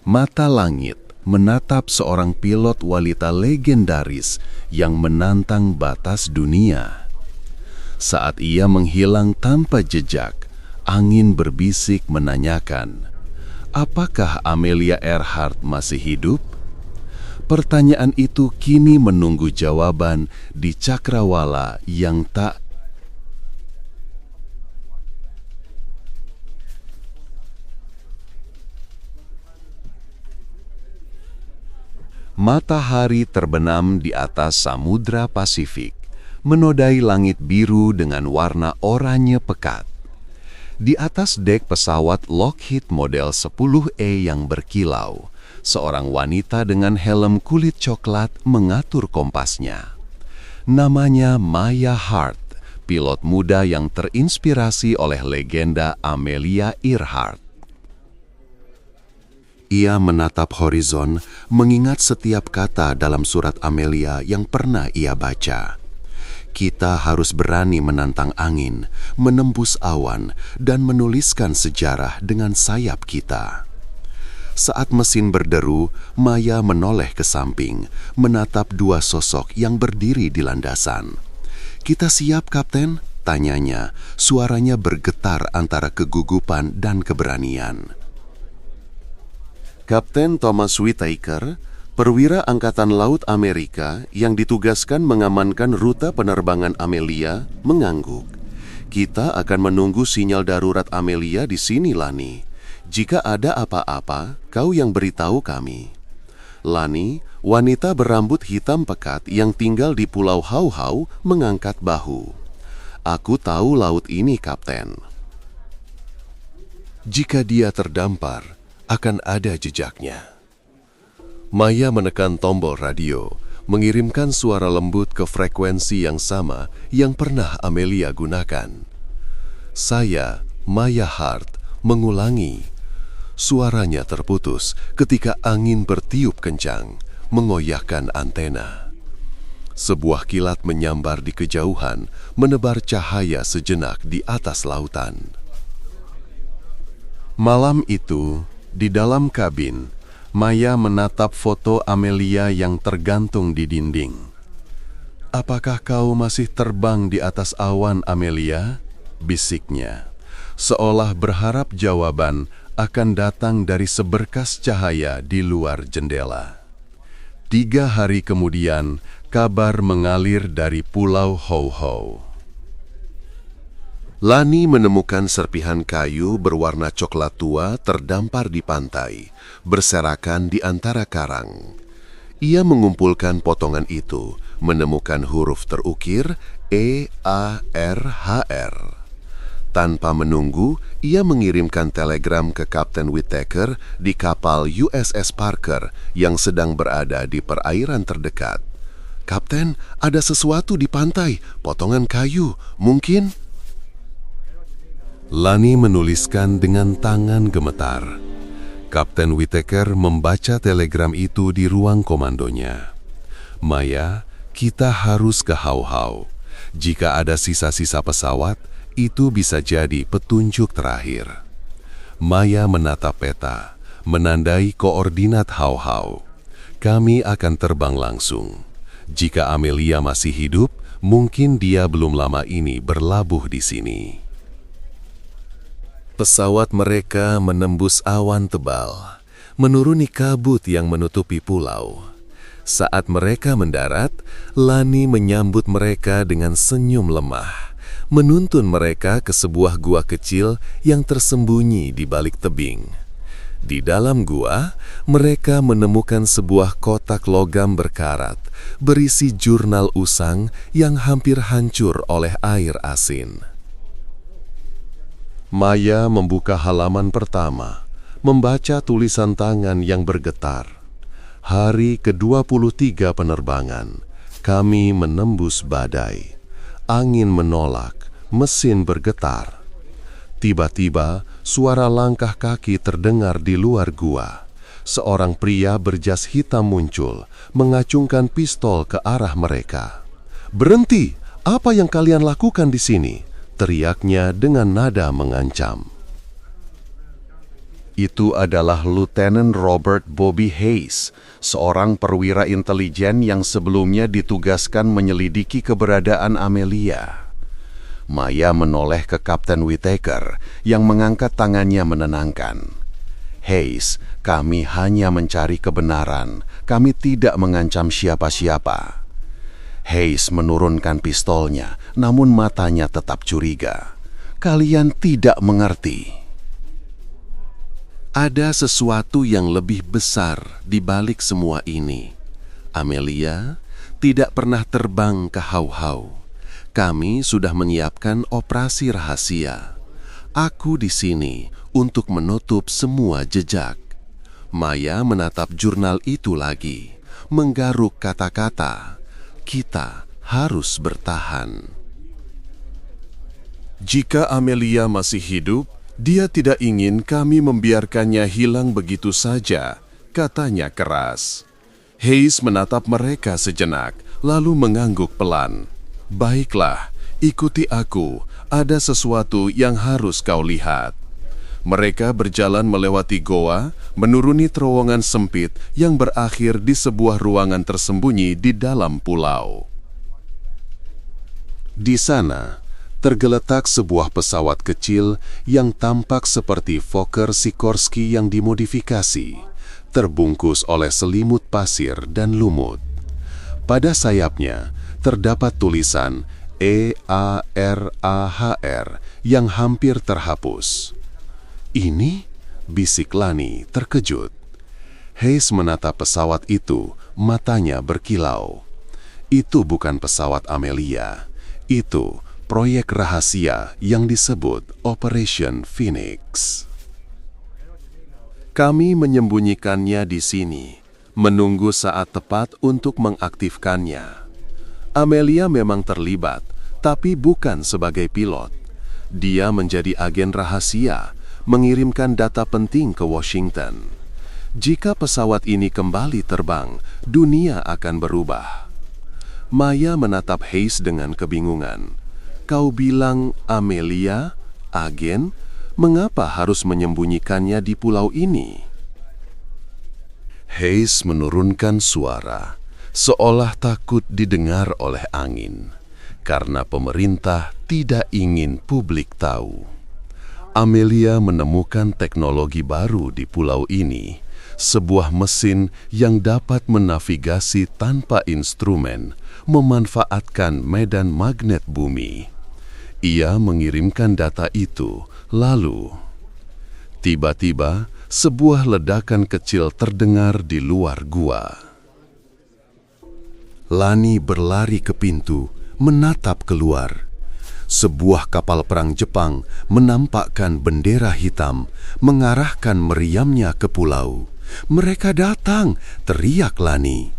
Mata langit menatap seorang pilot wanita legendaris yang menantang batas dunia. Saat ia menghilang tanpa jejak, angin berbisik menanyakan, apakah Amelia Earhart masih hidup? Pertanyaan itu kini menunggu jawaban di cakrawala yang tak. Matahari terbenam di atas Samudra Pasifik, menodai langit biru dengan warna oranye pekat. Di atas dek pesawat Lockheed Model 10E yang berkilau, seorang wanita dengan helm kulit coklat mengatur kompasnya. Namanya Maya Hart, pilot muda yang terinspirasi oleh legenda Amelia Earhart. Ia menatap horizon, mengingat setiap kata dalam surat Amelia yang pernah ia baca. Kita harus berani menantang angin, menembus awan, dan menuliskan sejarah dengan sayap kita. Saat mesin berderu, Maya menoleh ke samping, menatap dua sosok yang berdiri di landasan. "Kita siap, Kapten?" tanyanya, suaranya bergetar antara kegugupan dan keberanian. Kapten Thomas Whittaker, perwira Angkatan Laut Amerika yang ditugaskan mengamankan rute penerbangan Amelia, mengangguk. "Kita akan menunggu sinyal darurat Amelia di sini, Lani. Jika ada apa-apa, kau yang beritahu kami." Lani, wanita berambut hitam pekat yang tinggal di Pulau Hau-Hau, mengangkat bahu. "Aku tahu laut ini, Kapten." "Jika dia terdampar, akan ada jejaknya." Maya menekan tombol radio, mengirimkan suara lembut ke frekuensi yang sama yang pernah Amelia gunakan. "Saya, Maya Hart, mengulangi." Suaranya terputus ketika angin bertiup kencang, mengoyakkan antena. Sebuah kilat menyambar di kejauhan, menebar cahaya sejenak di atas lautan. Malam itu, di dalam kabin, Maya menatap foto Amelia yang tergantung di dinding. "Apakah kau masih terbang di atas awan, Amelia?" bisiknya, seolah berharap jawaban akan datang dari seberkas cahaya di luar jendela. 3 hari kemudian, kabar mengalir dari Pulau Hau-Hau. Lani menemukan serpihan kayu berwarna coklat tua terdampar di pantai, berserakan di antara karang. Ia mengumpulkan potongan itu, menemukan huruf terukir EARHR. Tanpa menunggu, ia mengirimkan telegram ke Kapten Whittaker di kapal USS Parker yang sedang berada di perairan terdekat. "Kapten, ada sesuatu di pantai, potongan kayu, mungkin?" Lani menuliskan dengan tangan gemetar. Kapten Whittaker membaca telegram itu di ruang komandonya. "Maya, kita harus ke Hau-Hau. Jika ada sisa-sisa pesawat, itu bisa jadi petunjuk terakhir." Maya menatap peta, menandai koordinat Hau-Hau. "Kami akan terbang langsung. Jika Amelia masih hidup, mungkin dia belum lama ini berlabuh di sini." Pesawat mereka menembus awan tebal, menuruni kabut yang menutupi pulau. Saat mereka mendarat, Lani menyambut mereka dengan senyum lemah, menuntun mereka ke sebuah gua kecil yang tersembunyi di balik tebing. Di dalam gua, mereka menemukan sebuah kotak logam berkarat, berisi jurnal usang yang hampir hancur oleh air asin. Maya membuka halaman pertama, membaca tulisan tangan yang bergetar. "Hari ke-23 penerbangan, kami menembus badai. Angin menolak, mesin bergetar." Tiba-tiba, suara langkah kaki terdengar di luar gua. Seorang pria berjas hitam muncul, mengacungkan pistol ke arah mereka. "Berhenti! Apa yang kalian lakukan di sini?" teriaknya dengan nada mengancam. Itu adalah Lieutenant Robert Bobby Hayes, seorang perwira intelijen yang sebelumnya ditugaskan menyelidiki keberadaan Amelia. Maya menoleh ke Kapten Whittaker yang mengangkat tangannya menenangkan. Hayes, kami hanya mencari kebenaran, kami tidak mengancam siapa-siapa. Hayes menurunkan pistolnya, namun matanya tetap curiga. Kalian tidak mengerti. Ada sesuatu yang lebih besar di balik semua ini. Amelia tidak pernah terbang ke Hau-Hau. Kami sudah menyiapkan operasi rahasia. Aku di sini untuk menutup semua jejak. Maya menatap jurnal itu lagi, menggaruk kata-kata. Kita harus bertahan. Jika Amelia masih hidup, dia tidak ingin kami membiarkannya hilang begitu saja, katanya keras. Hayes menatap mereka sejenak, lalu mengangguk pelan. Baiklah, ikuti aku, ada sesuatu yang harus kau lihat. Mereka berjalan melewati goa, menuruni terowongan sempit yang berakhir di sebuah ruangan tersembunyi di dalam pulau. Di sana, tergeletak sebuah pesawat kecil yang tampak seperti Fokker Sikorsky yang dimodifikasi, terbungkus oleh selimut pasir dan lumut. Pada sayapnya, terdapat tulisan EARAHR yang hampir terhapus. Ini, bisik Lani terkejut. Hayes menatap pesawat itu, matanya berkilau. Itu bukan pesawat Amelia, itu proyek rahasia yang disebut Operation Phoenix. Kami menyembunyikannya di sini, menunggu saat tepat untuk mengaktifkannya. Amelia memang terlibat, tapi bukan sebagai pilot. Dia menjadi agen rahasia, mengirimkan data penting ke Washington. Jika pesawat ini kembali terbang, dunia akan berubah. Maya menatap Hayes dengan kebingungan. Kau bilang Amelia, agen, mengapa harus menyembunyikannya di pulau ini? Hayes menurunkan suara, seolah takut didengar oleh angin, karena pemerintah tidak ingin publik tahu. Amelia menemukan teknologi baru di pulau ini, sebuah mesin yang dapat menavigasi tanpa instrumen, memanfaatkan medan magnet bumi. Ia mengirimkan data itu, lalu tiba-tiba sebuah ledakan kecil terdengar di luar gua. Lani berlari ke pintu, menatap keluar. Sebuah kapal perang Jepang menampakkan bendera hitam, mengarahkan meriamnya ke pulau. Mereka datang, teriak Lani.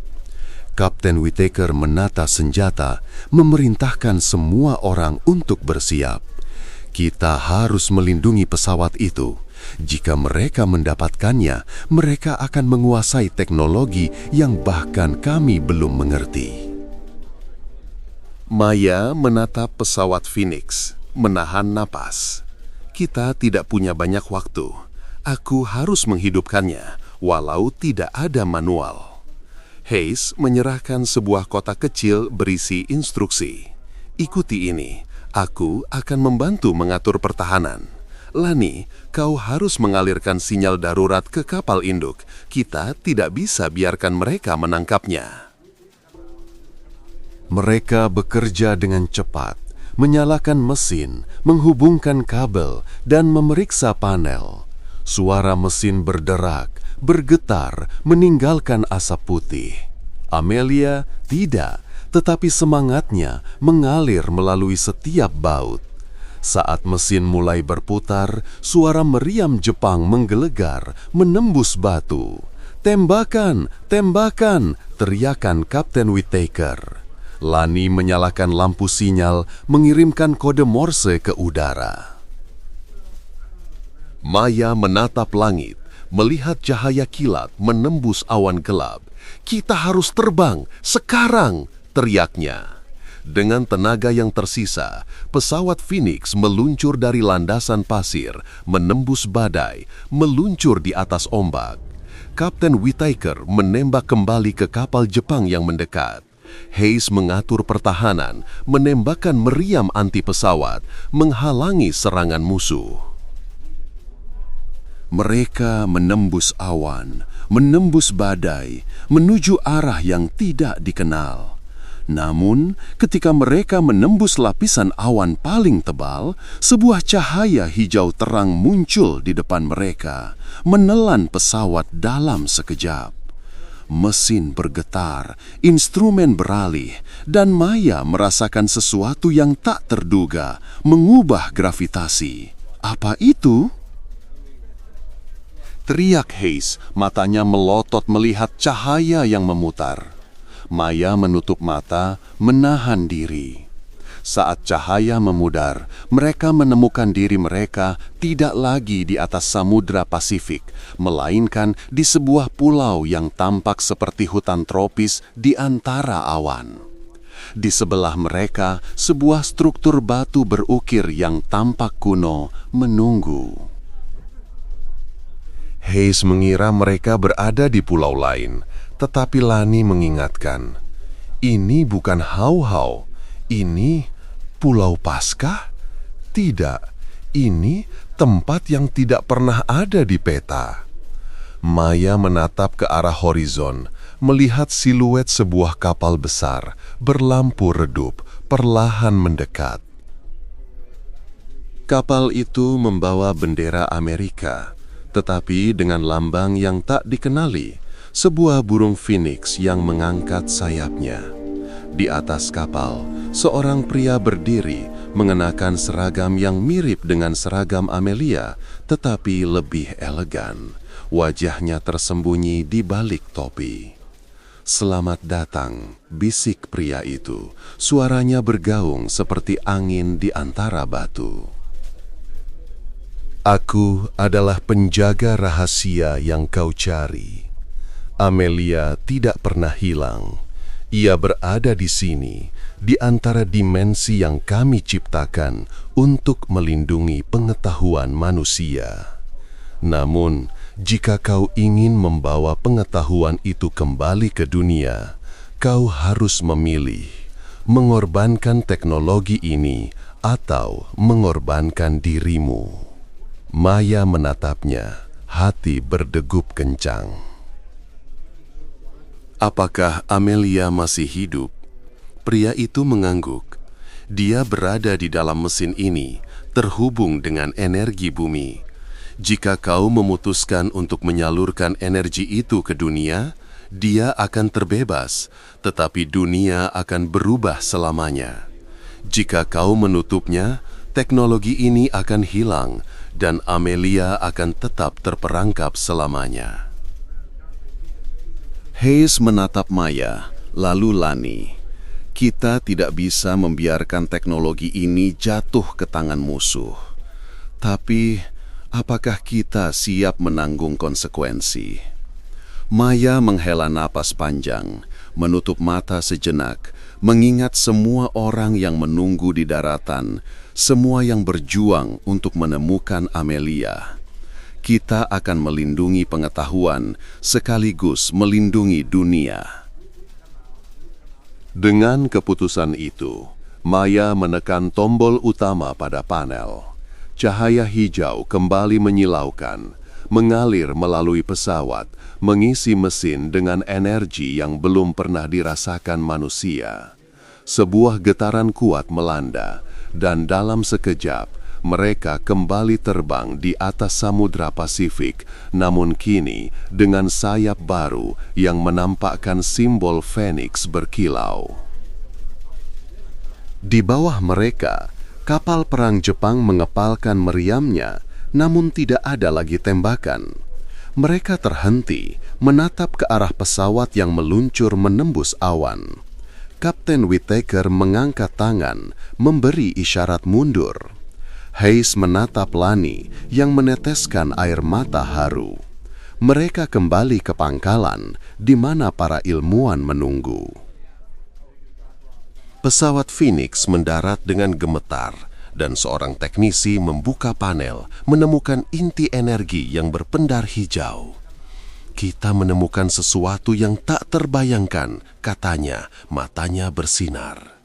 Kapten Whittaker menata senjata, memerintahkan semua orang untuk bersiap. Kita harus melindungi pesawat itu. Jika mereka mendapatkannya, mereka akan menguasai teknologi yang bahkan kami belum mengerti. Maya menatap pesawat Phoenix, menahan napas. Kita tidak punya banyak waktu. Aku harus menghidupkannya, walau tidak ada manual. Hayes menyerahkan sebuah kotak kecil berisi instruksi. Ikuti ini, aku akan membantu mengatur pertahanan. Lani, kau harus mengalirkan sinyal darurat ke kapal induk. Kita tidak bisa biarkan mereka menangkapnya. Mereka bekerja dengan cepat, menyalakan mesin, menghubungkan kabel, dan memeriksa panel. Suara mesin berderak, bergetar, meninggalkan asap putih. Amelia tidak, tetapi semangatnya mengalir melalui setiap baut. Saat mesin mulai berputar, suara meriam Jepang menggelegar, menembus batu. "Tembakan! Tembakan!" teriakan Kapten Whittaker. Lani menyalakan lampu sinyal, mengirimkan kode Morse ke udara. Maya menatap langit, melihat cahaya kilat menembus awan gelap. "Kita harus terbang, sekarang!" teriaknya. Dengan tenaga yang tersisa, pesawat Phoenix meluncur dari landasan pasir, menembus badai, meluncur di atas ombak. Kapten Whittaker menembak kembali ke kapal Jepang yang mendekat. Hayes mengatur pertahanan, menembakkan meriam anti pesawat, menghalangi serangan musuh. Mereka menembus awan, menembus badai, menuju arah yang tidak dikenal. Namun, ketika mereka menembus lapisan awan paling tebal, sebuah cahaya hijau terang muncul di depan mereka, menelan pesawat dalam sekejap. Mesin bergetar, instrumen beralih, dan Maya merasakan sesuatu yang tak terduga, mengubah gravitasi. Apa itu? Teriak Hayes, matanya melotot melihat cahaya yang memutar. Maya menutup mata, menahan diri. Saat cahaya memudar, mereka menemukan diri mereka tidak lagi di atas Samudra Pasifik, melainkan di sebuah pulau yang tampak seperti hutan tropis di antara awan. Di sebelah mereka, sebuah struktur batu berukir yang tampak kuno menunggu. Hayes mengira mereka berada di pulau lain, tetapi Lani mengingatkan, ini bukan Hau-Hau, ini Pulau Paskah? Tidak, ini tempat yang tidak pernah ada di peta. Maya menatap ke arah horizon, melihat siluet sebuah kapal besar, berlampu redup, perlahan mendekat. Kapal itu membawa bendera Amerika, tetapi dengan lambang yang tak dikenali, sebuah burung phoenix yang mengangkat sayapnya. Di atas kapal, seorang pria berdiri mengenakan seragam yang mirip dengan seragam Amelia, tetapi lebih elegan. Wajahnya tersembunyi di balik topi. "Selamat datang," bisik pria itu. Suaranya bergaung seperti angin di antara batu. "Aku adalah penjaga rahasia yang kau cari. Amelia tidak pernah hilang. Ia berada di sini, di antara dimensi yang kami ciptakan untuk melindungi pengetahuan manusia. Namun, jika kau ingin membawa pengetahuan itu kembali ke dunia, kau harus memilih, mengorbankan teknologi ini atau mengorbankan dirimu." Maya menatapnya, hati berdegup kencang. Apakah Amelia masih hidup? Pria itu mengangguk. Dia berada di dalam mesin ini, terhubung dengan energi bumi. Jika kau memutuskan untuk menyalurkan energi itu ke dunia, dia akan terbebas, tetapi dunia akan berubah selamanya. Jika kau menutupnya, teknologi ini akan hilang, dan Amelia akan tetap terperangkap selamanya. Hayes menatap Maya, lalu Lani. "Kita tidak bisa membiarkan teknologi ini jatuh ke tangan musuh. Tapi, apakah kita siap menanggung konsekuensi?" Maya menghela napas panjang, menutup mata sejenak, mengingat semua orang yang menunggu di daratan, semua yang berjuang untuk menemukan Amelia. Kita akan melindungi pengetahuan sekaligus melindungi dunia. Dengan keputusan itu, Maya menekan tombol utama pada panel. Cahaya hijau kembali menyilaukan, mengalir melalui pesawat, mengisi mesin dengan energi yang belum pernah dirasakan manusia. Sebuah getaran kuat melanda, dan dalam sekejap, mereka kembali terbang di atas Samudra Pasifik, namun kini dengan sayap baru yang menampakkan simbol Phoenix berkilau. Di bawah mereka, kapal perang Jepang mengepalkan meriamnya, namun tidak ada lagi tembakan. Mereka terhenti, menatap ke arah pesawat yang meluncur menembus awan. Kapten Whittaker mengangkat tangan, memberi isyarat mundur. Hayes menatap Lani yang meneteskan air mata haru. Mereka kembali ke pangkalan di mana para ilmuwan menunggu. Pesawat Phoenix mendarat dengan gemetar, dan seorang teknisi membuka panel menemukan inti energi yang berpendar hijau. Kita menemukan sesuatu yang tak terbayangkan, katanya, matanya bersinar.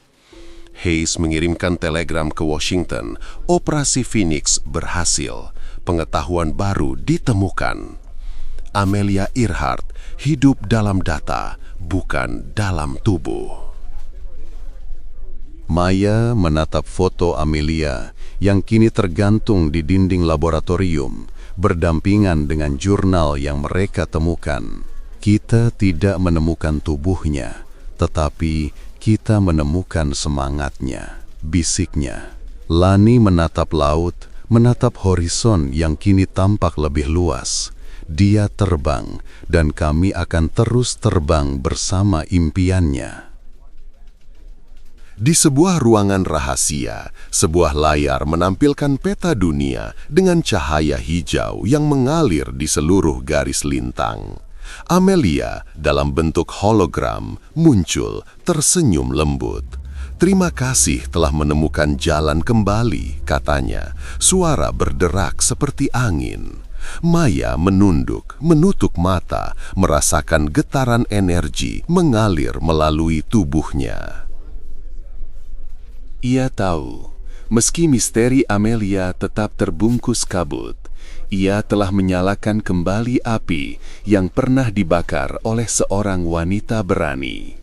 Hayes mengirimkan telegram ke Washington, operasi Phoenix berhasil, pengetahuan baru ditemukan. Amelia Earhart hidup dalam data, bukan dalam tubuh. Maya menatap foto Amelia yang kini tergantung di dinding laboratorium, berdampingan dengan jurnal yang mereka temukan. Kita tidak menemukan tubuhnya, tetapi kita menemukan semangatnya, bisiknya. Lani menatap laut, menatap horizon yang kini tampak lebih luas. Dia terbang, dan kami akan terus terbang bersama impiannya. Di sebuah ruangan rahasia, sebuah layar menampilkan peta dunia dengan cahaya hijau yang mengalir di seluruh garis lintang. Amelia dalam bentuk hologram muncul tersenyum lembut. "Terima kasih telah menemukan jalan kembali," katanya. Suara berderak seperti angin. Maya menunduk, menutup mata, merasakan getaran energi mengalir melalui tubuhnya. Ia tahu, meski misteri Amelia tetap terbungkus kabut, ia telah menyalakan kembali api yang pernah dibakar oleh seorang wanita berani.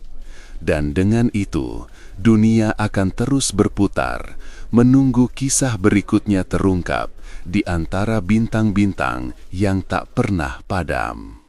Dan dengan itu, dunia akan terus berputar, menunggu kisah berikutnya terungkap di antara bintang-bintang yang tak pernah padam.